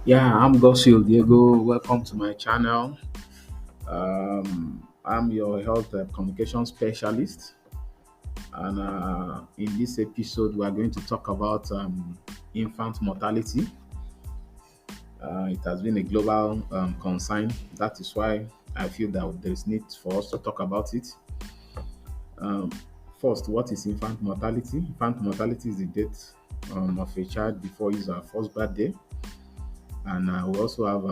Yeah, I'm Gosio Diego. Welcome to my channel. I'm your health communication specialist, and in this episode, we are going to talk about infant mortality. It has been a global concern. That is why I feel that there is need for us to talk about it. Um, First, what is infant mortality? Infant mortality is the death of a child before his first birthday, and we also have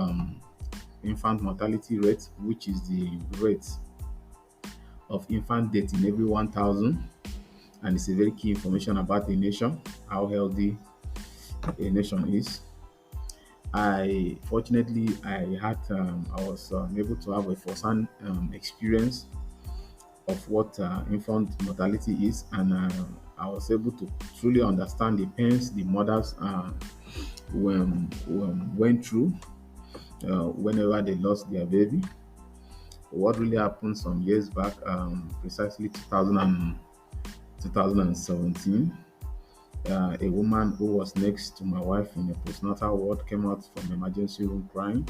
infant mortality rate, which is the rate of infant death in every 1,000, and it's a very key information about a nation, how healthy a nation is. I was able to have a first-hand experience of what infant mortality is, and I was able to truly understand the pains the mothers went through whenever they lost their baby. What really happened some years back, precisely 2017, a woman who was next to my wife in a postnatal ward came out from the emergency room crying.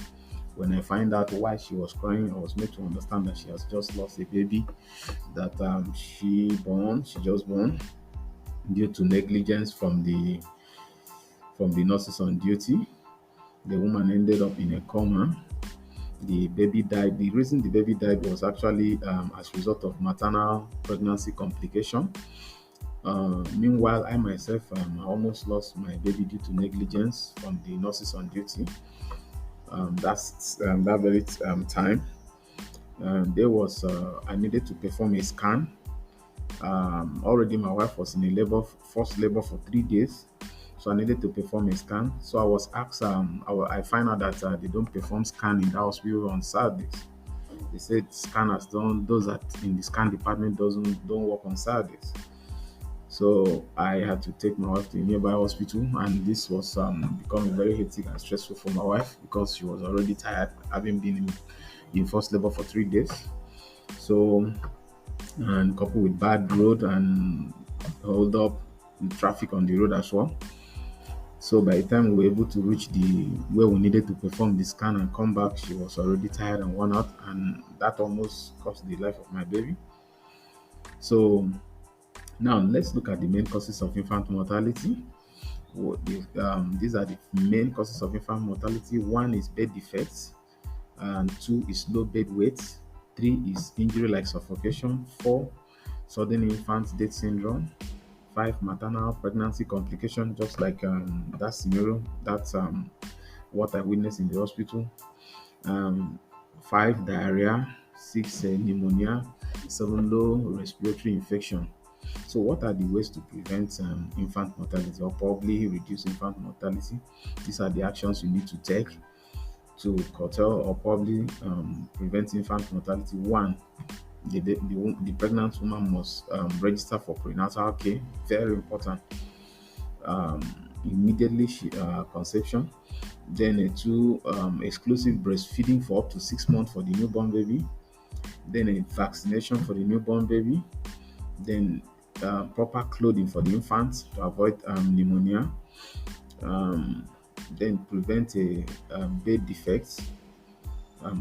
When I find out why she was crying, I was made to understand that she has just lost a baby that she just born due to negligence from the nurses on duty. The woman ended up in a coma. The baby died. The reason the baby died was actually as a result of maternal pregnancy complication. Meanwhile, I myself I almost lost my baby due to negligence from the nurses on duty. That's that very time. There was I needed to perform a scan. Already, my wife was in a first labor for 3 days, so I needed to perform a scan. So I was asked. I find out that they don't perform scan in the hospital on Saturdays. They said scanners don't those that in the scan department don't work on Saturdays. So I had to take my wife to a nearby hospital, and this was becoming very hectic and stressful for my wife because she was already tired, having been in first labor for 3 days. So, and coupled with bad road and hold up traffic on the road as well. So by the time we were able to reach the where we needed to perform the scan and come back, she was already tired and worn out, and that almost cost the life of my baby. So now let's look at the main causes of infant mortality. These are the main causes of infant mortality. One is bed defects, and two is low bed weight. Three is injury like suffocation. Four, sudden infant death syndrome. Five, maternal pregnancy complication, just like that scenario. That's what I witnessed in the hospital. Um, Five, diarrhea. Six, pneumonia. Seven, low respiratory infection. So, what are the ways to prevent infant mortality or probably reduce infant mortality? These are the actions you need to take to curtail or probably prevent infant mortality. One, the pregnant woman must register for prenatal care. Very important. Um, Immediately conception. Then two, exclusive breastfeeding for up to 6 months for the newborn baby. Then a vaccination for the newborn baby. Then proper clothing for the infant to avoid pneumonia. Um, then prevent a bed defects.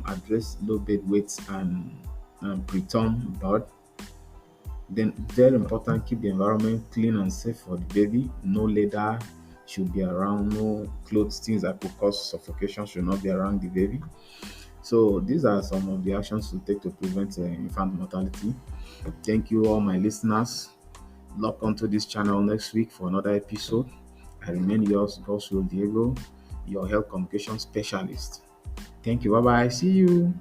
Address low bed weights and preterm birth. Then very important, keep the environment clean and safe for the baby. No leather should be around. No clothes, things that could cause suffocation should not be around the baby. So these are some of the actions to take to prevent infant mortality. Thank you, all my listeners. Log onto this channel next week for another episode. I remain yours, Goswell Diego, your health communication specialist. Thank you. Bye bye. See you.